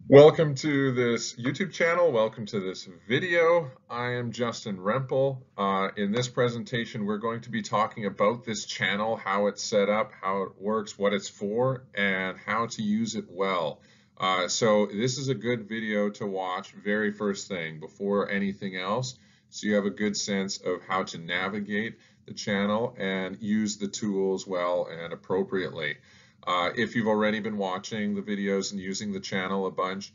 Welcome to this YouTube channel. Welcome to this video. I am Justin Rempel. In this presentation, we're going to be talking about this channel, how it's set up, how it works, what it's for, and how to use it well. So this is a good video to watch very first thing before anything else, so you have a good sense of how to navigate the channel and use the tools well and appropriately. If you've already been watching the videos and using the channel a bunch,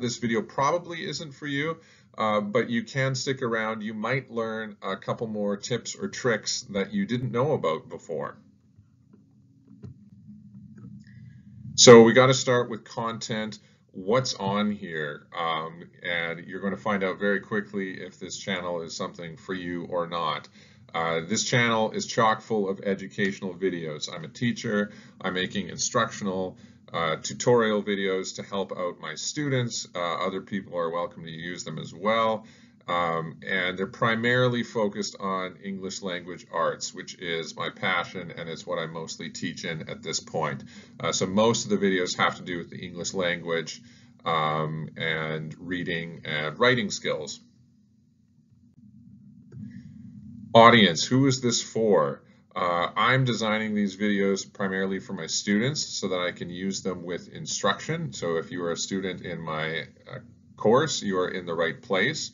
this video probably isn't for you, but you can stick around. You might learn a couple more tips or tricks that you didn't know about before. So we got to start with content. What's on here? And you're going to find out very quickly if this channel is something for you or not. This channel is chock full of educational videos. I'm a teacher. I'm making instructional tutorial videos to help out my students. Other people are welcome to use them as well. And they're primarily focused on English language arts, which is my passion, and it's what I mostly teach in at this point. So most of the videos have to do with the English language and reading and writing skills. Audience, who is this for? I'm designing these videos primarily for my students so that I can use them with instruction. So if you are a student in my course, you are in the right place.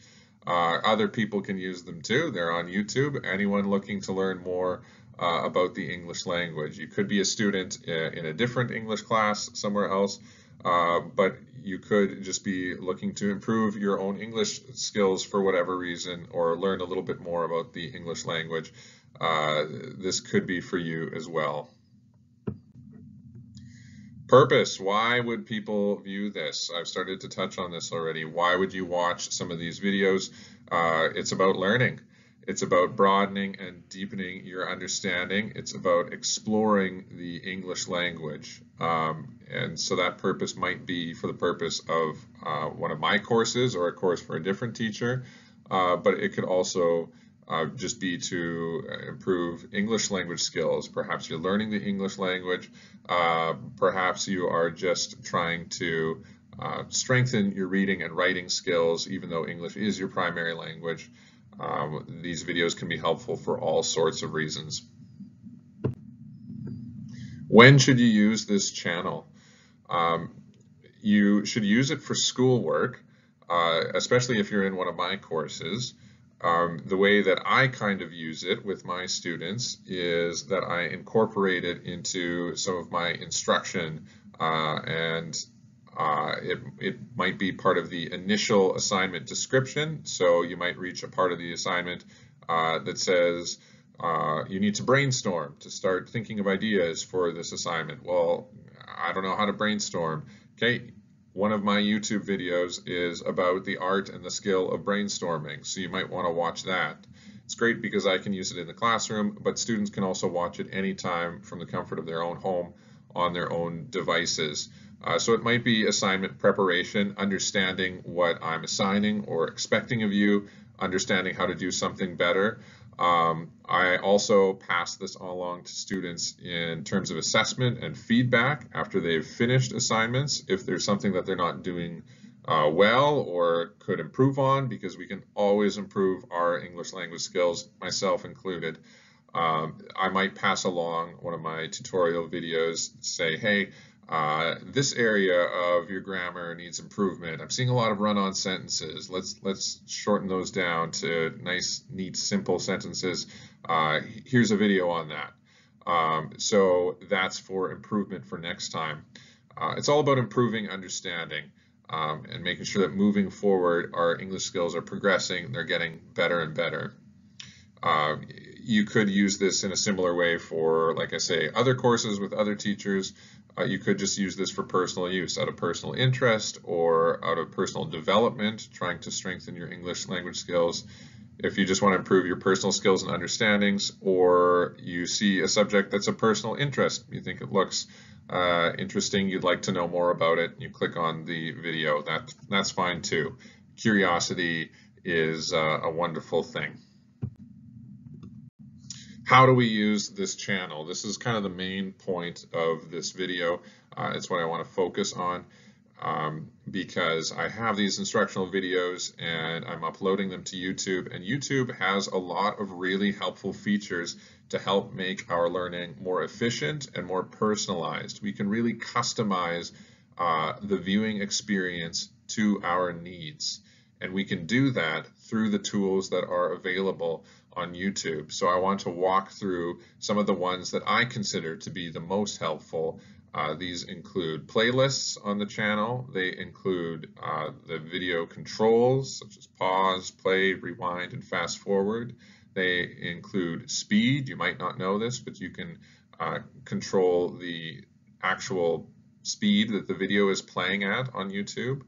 Other people can use them too. They're on YouTube. Anyone looking to learn more about the English language. You could be a student in a different English class somewhere else, but you could just be looking to improve your own English skills for whatever reason, or learn a little bit more about the English language. This could be for you as well. Purpose. Why would people view this? I've started to touch on this already. Why would you watch some of these videos? It's about learning. It's about broadening and deepening your understanding. It's about exploring the English language. And so that purpose might be for the purpose of one of my courses or a course for a different teacher, but it could also just be to improve English language skills. Perhaps you're learning the English language. Perhaps you are just trying to strengthen your reading and writing skills, even though English is your primary language. These videos can be helpful for all sorts of reasons. When should you use this channel? You should use it for schoolwork, especially if you're in one of my courses. The way that I kind of use it with my students is that I incorporate it into some of my instruction, and it might be part of the initial assignment description. So you might reach a part of the assignment that says you need to brainstorm to start thinking of ideas for this assignment. Well, I don't know how to brainstorm. Okay. One of my YouTube videos is about the art and the skill of brainstorming, so you might want to watch that. It's great because I can use it in the classroom, but students can also watch it anytime from the comfort of their own home on their own devices. So it might be assignment preparation, understanding what I'm assigning or expecting of you, understanding how to do something better. I also pass this along to students in terms of assessment and feedback after they've finished assignments, if there's something that they're not doing well or could improve on, because we can always improve our English language skills, myself included. I might pass along one of my tutorial videos, say, hey, this area of your grammar needs improvement. I'm seeing a lot of run-on sentences. Let's shorten those down to nice, neat, simple sentences. Here's a video on that. So that's for improvement for next time. It's all about improving understanding and making sure that moving forward, our English skills are progressing. They're getting better and better. You could use this in a similar way for, like I say, other courses with other teachers. You could just use this for personal use, out of personal interest or out of personal development, trying to strengthen your English language skills. If you just want to improve your personal skills and understandings, or you see a subject that's a personal interest, you think it looks interesting, you'd like to know more about it, you click on the video, that's fine too. Curiosity is a wonderful thing. How do we use this channel? This is kind of the main point of this video. It's what I want to focus on. because I have these instructional videos and I'm uploading them to YouTube, and YouTube has a lot of really helpful features to help make our learning more efficient and more personalized. We can really customize the viewing experience to our needs, and we can do that through the tools that are available on YouTube. So I want to walk through some of the ones that I consider to be the most helpful. These include playlists on the channel. They include the video controls such as pause, play, rewind, and fast forward. They include speed. You might not know this, but you can control the actual speed that the video is playing at on YouTube.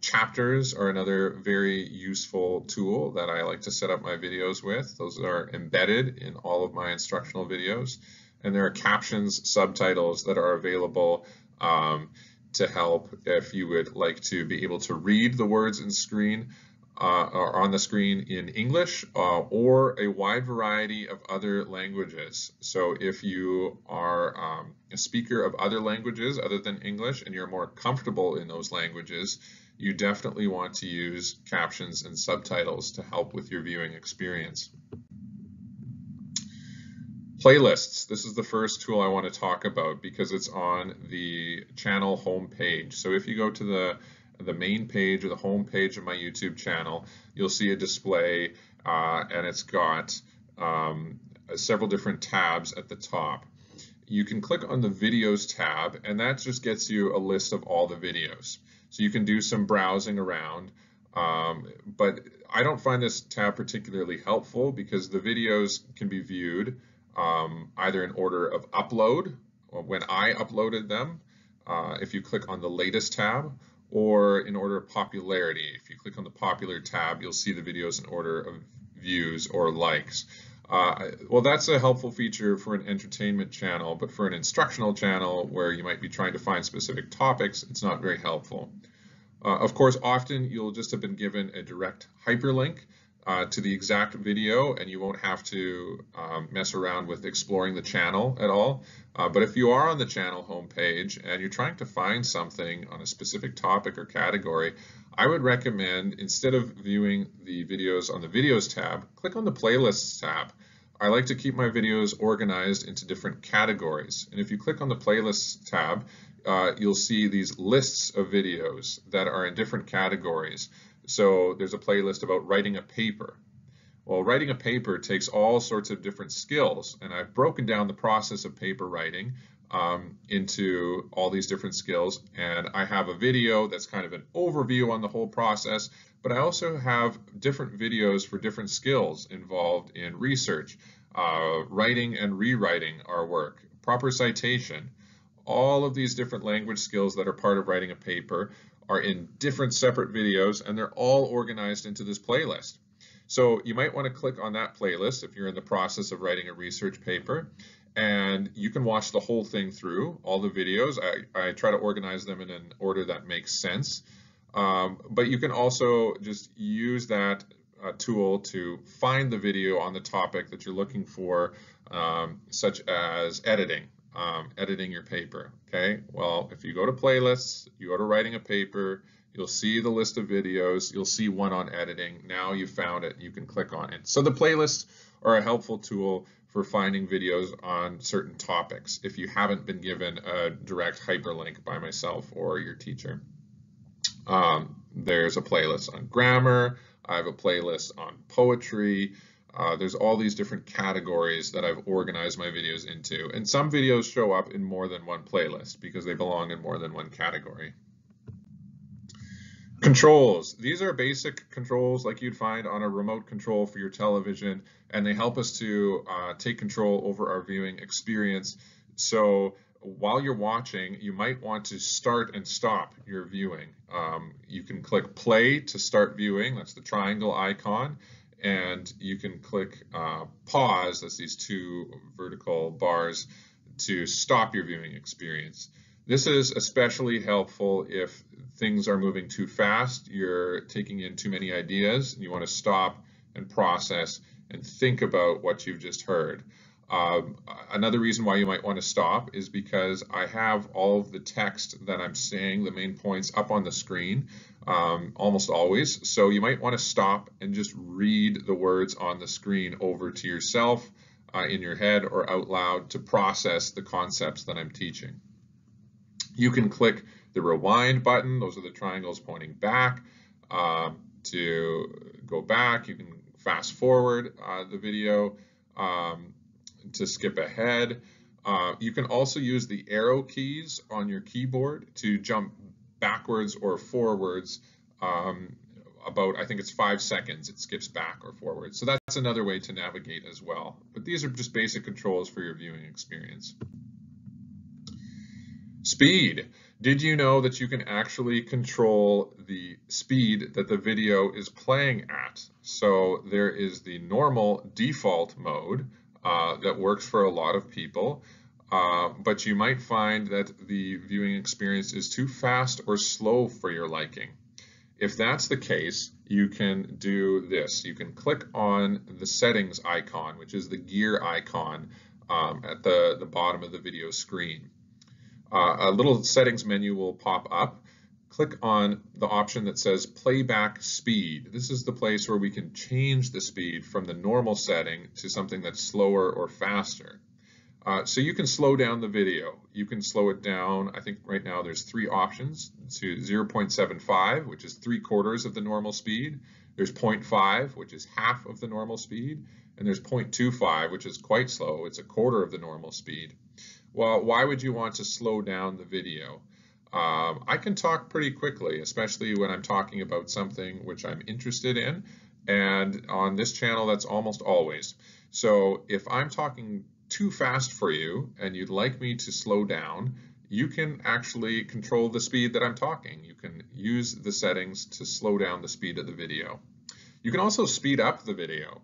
Chapters are another very useful tool that I like to set up my videos with. Those are embedded in all of my instructional videos. And there are captions, subtitles that are available to help if you would like to be able to read the words in screen or on the screen in English or a wide variety of other languages. So if you are a speaker of other languages other than English and you're more comfortable in those languages, you definitely want to use captions and subtitles to help with your viewing experience. Playlists. This is the first tool I want to talk about because it's on the channel homepage. So if you go to the main page or the home page of my YouTube channel, you'll see a display and it's got several different tabs at the top. You can click on the videos tab and that just gets you a list of all the videos. So you can do some browsing around, but I don't find this tab particularly helpful because the videos can be viewed either in order of upload, or when I uploaded them, if you click on the latest tab, or in order of popularity. If you click on the popular tab, you'll see the videos in order of views or likes. Well, that's a helpful feature for an entertainment channel, but for an instructional channel where you might be trying to find specific topics, it's not very helpful. Of course, often you'll just have been given a direct hyperlink to the exact video, and you won't have to mess around with exploring the channel at all. But if you are on the channel homepage and you're trying to find something on a specific topic or category, I would recommend, instead of viewing the videos on the videos tab, click on the playlists tab. I like to keep my videos organized into different categories. And if you click on the playlists tab, you'll see these lists of videos that are in different categories. So there's a playlist about writing a paper. Well, writing a paper takes all sorts of different skills, and I've broken down the process of paper writing into all these different skills, and I have a video that's kind of an overview on the whole process, but I also have different videos for different skills involved in research, writing and rewriting our work, proper citation. All of these different language skills that are part of writing a paper are in different separate videos, and they're all organized into this playlist. So you might want to click on that playlist if you're in the process of writing a research paper, and you can watch the whole thing through, all the videos. I try to organize them in an order that makes sense, but you can also just use that tool to find the video on the topic that you're looking for, such as editing. Editing your paper. Okay, well, if you go to playlists, you go to writing a paper, you'll see the list of videos, you'll see one on editing. Now you found it, you can click on it. So the playlists are a helpful tool for finding videos on certain topics if you haven't been given a direct hyperlink by myself or your teacher. There's a playlist on grammar, I have a playlist on poetry. There's all these different categories that I've organized my videos into, and some videos show up in more than one playlist because they belong in more than one category. Controls. These are basic controls like you'd find on a remote control for your television, and they help us to take control over our viewing experience. So while you're watching, you might want to start and stop your viewing. You can click play to start viewing, that's the triangle icon. And you can click pause, that's these two vertical bars, to stop your viewing experience. This is especially helpful if things are moving too fast, you're taking in too many ideas, and you want to stop and process and think about what you've just heard. Another reason why you might want to stop is because I have all of the text that I'm saying, the main points, up on the screen almost always. So you might want to stop and just read the words on the screen over to yourself in your head or out loud to process the concepts that I'm teaching. You can click the rewind button. Those are the triangles pointing back. To go back, you can fast forward the video. To skip ahead. You can also use the arrow keys on your keyboard to jump backwards or forwards about, I think it's 5 seconds, it skips back or forward. So that's another way to navigate as well. But these are just basic controls for your viewing experience. Speed. Did you know that you can actually control the speed that the video is playing at? So there is the normal default mode that works for a lot of people, but you might find that the viewing experience is too fast or slow for your liking. If that's the case, you can do this. You can click on the settings icon, which is the gear icon at the bottom of the video screen. A little settings menu will pop up. Click on the option that says playback speed. This is the place where we can change the speed from the normal setting to something that's slower or faster. So you can slow down the video. You can slow it down. I think right now there's 3 options to 0.75, which is 3/4 of the normal speed. There's 0.5, which is half of the normal speed. And there's 0.25, which is quite slow. It's 1/4 of the normal speed. Well, why would you want to slow down the video? I can talk pretty quickly, especially when I'm talking about something which I'm interested in. And on this channel, that's almost always. So if I'm talking too fast for you and you'd like me to slow down, you can actually control the speed that I'm talking. You can use the settings to slow down the speed of the video. You can also speed up the video.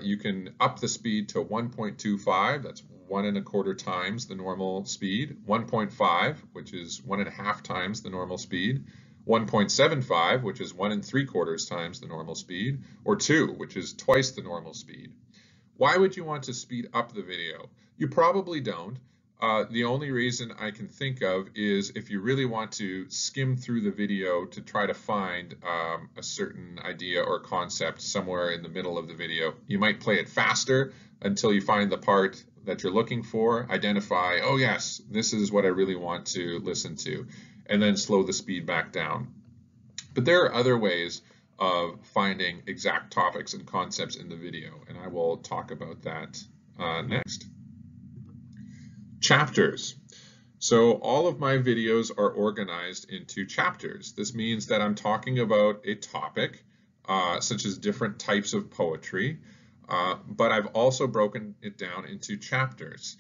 You can up the speed to 1.25, that's 1.25 times the normal speed, 1.5, which is 1.5 times the normal speed, 1.75, which is 1.75 times the normal speed, or 2, which is twice the normal speed. Why would you want to speed up the video? You probably don't. The only reason I can think of is if you really want to skim through the video to try to find a certain idea or concept somewhere in the middle of the video. You might play it faster until you find the part that you're looking for, identify, oh yes, this is what I really want to listen to, and then slow the speed back down. But there are other ways of finding exact topics and concepts in the video, and I will talk about that next. Chapters. So all of my videos are organized into chapters. This means that I'm talking about a topic, such as different types of poetry, but I've also broken it down into chapters.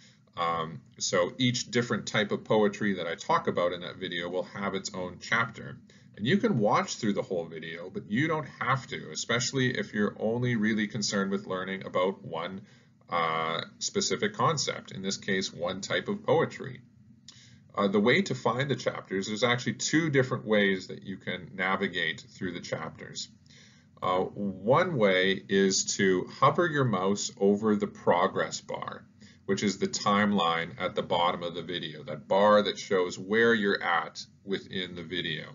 So each different type of poetry that I talk about in that video will have its own chapter. And you can watch through the whole video, but you don't have to, especially if you're only really concerned with learning about one specific concept, in this case, one type of poetry. The way to find the chapters, there's actually 2 different ways that you can navigate through the chapters. One way is to hover your mouse over the progress bar, which is the timeline at the bottom of the video, that bar that shows where you're at within the video.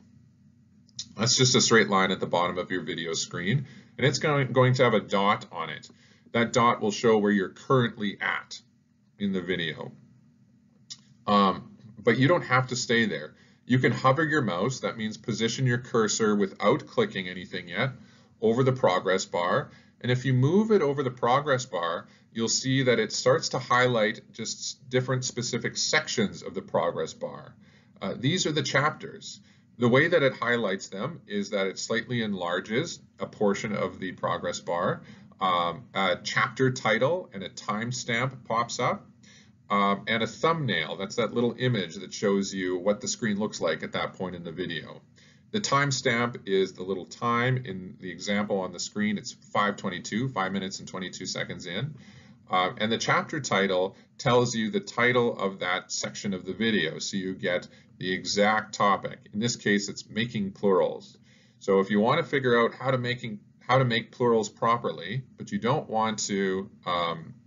That's just a straight line at the bottom of your video screen, and it's going to have a dot on it. That dot will show where you're currently at in the video. But you don't have to stay there. You can hover your mouse, that means position your cursor without clicking anything yet, over the progress bar. And if you move it over the progress bar, you'll see that it starts to highlight just different specific sections of the progress bar. These are the chapters. The way that it highlights them is that it slightly enlarges a portion of the progress bar. A chapter title and a timestamp pops up, and a thumbnail. That's that little image that shows you what the screen looks like at that point in the video. The timestamp is the little time in the example on the screen. It's 5:22, 5 minutes and 22 seconds in. And the chapter title tells you the title of that section of the video, so you get the exact topic. In this case, it's making plurals. So if you want to figure out how to how to make plurals properly, but you don't want to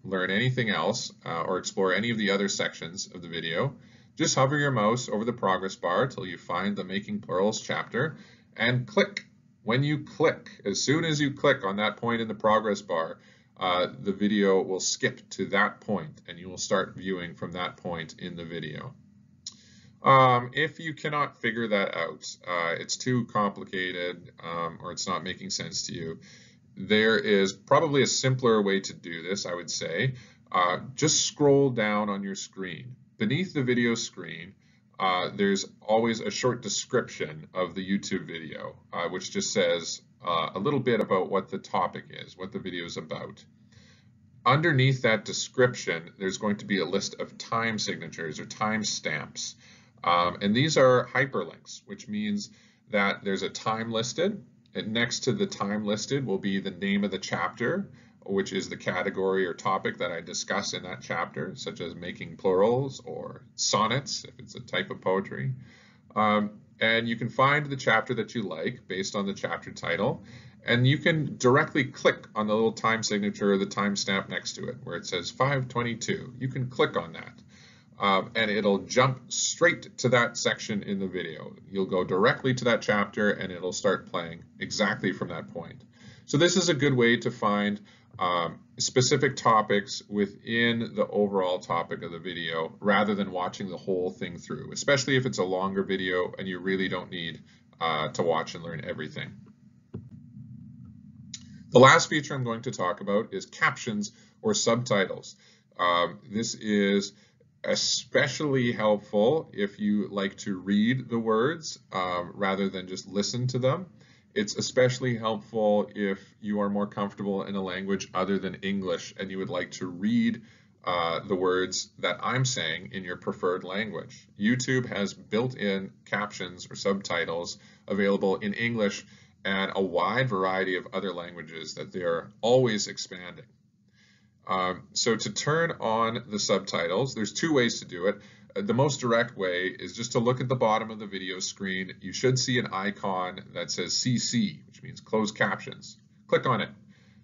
learn anything else or explore any of the other sections of the video, just hover your mouse over the progress bar till you find the Making Plurals chapter and click. When you click, as soon as you click on that point in the progress bar, the video will skip to that point and you will start viewing from that point in the video. If you cannot figure that out, it's too complicated or it's not making sense to you, there is probably a simpler way to do this, I would say. Just scroll down on your screen. Beneath the video screen, there's always a short description of the YouTube video, which just says a little bit about what the topic is, what the video is about. Underneath that description, there's going to be a list of time signatures or time stamps. And these are hyperlinks, which means that there's a time listed, and next to the time listed will be the name of the chapter, which is the category or topic that I discuss in that chapter, such as making plurals or sonnets, if it's a type of poetry. And you can find the chapter that you like based on the chapter title, and you can directly click on the little time signature or the timestamp next to it where it says 522. You can click on that. And it'll jump straight to that section in the video. You'll go directly to that chapter and it'll start playing exactly from that point. So this is a good way to find specific topics within the overall topic of the video rather than watching the whole thing through, especially if it's a longer video and you really don't need to watch and learn everything. The last feature I'm going to talk about is captions or subtitles. This is especially helpful if you like to read the words rather than just listen to them. It's especially helpful if you are more comfortable in a language other than English and you would like to read the words that I'm saying in your preferred language. YouTube has built-in captions or subtitles available in English and a wide variety of other languages that they are always expanding. So to turn on the subtitles, there's two ways to do it. The most direct way is just to look at the bottom of the video screen. You should see an icon that says CC, which means closed captions. Click on it.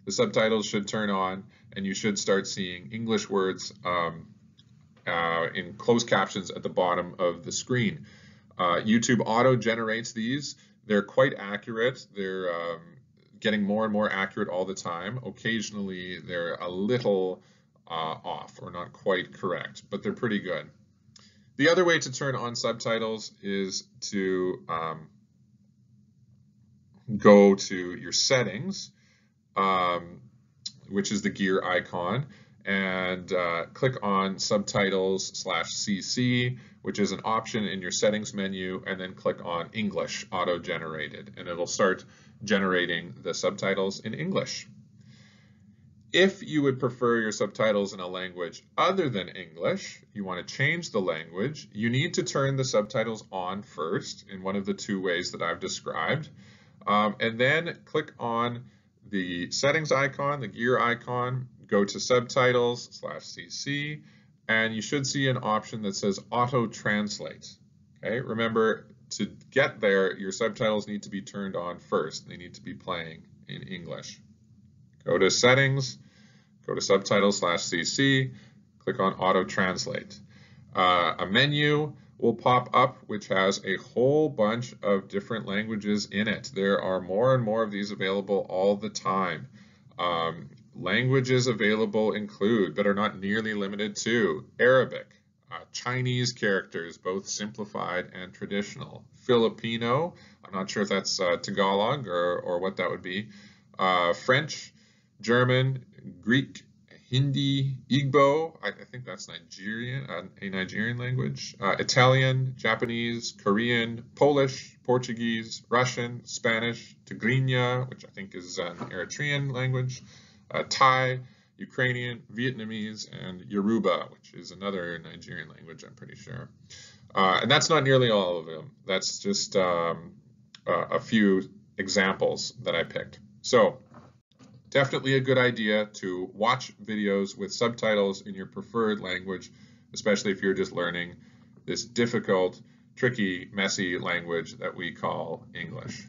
The subtitles should turn on and you should start seeing English words in closed captions at the bottom of the screen. YouTube auto generates these. They're quite accurate. They're getting more and more accurate all the time. Occasionally, they're a little off or not quite correct, but they're pretty good. The other way to turn on subtitles is to go to your settings, which is the gear icon, and click on Subtitles/CC, which is an option in your settings menu, and then click on English auto-generated, and it'll start generating the subtitles in English. If you would prefer your subtitles in a language other than English, you want to change the language, you need to turn the subtitles on first in one of the two ways that I've described, and then click on the settings icon, the gear icon, go to Subtitles/CC, and you should see an option that says Auto Translate. Okay, remember, to get there, your subtitles need to be turned on first. They need to be playing in English. Go to Settings, go to Subtitles/CC, click on Auto Translate. A menu will pop up which has a whole bunch of different languages in it. There are more and more of these available all the time. Languages available include, but are not nearly limited to, Arabic, Chinese characters, both simplified and traditional, Filipino, I'm not sure if that's Tagalog or what that would be, French, German, Greek, Hindi, Igbo, I think that's Nigerian, a Nigerian language, Italian, Japanese, Korean, Polish, Portuguese, Russian, Spanish, Tigrinya, which I think is an Eritrean language, Thai, Ukrainian, Vietnamese, and Yoruba, which is another Nigerian language, I'm pretty sure. And that's not nearly all of them. That's just a few examples that I picked. So definitely a good idea to watch videos with subtitles in your preferred language, especially if you're just learning this difficult, tricky, messy language that we call English.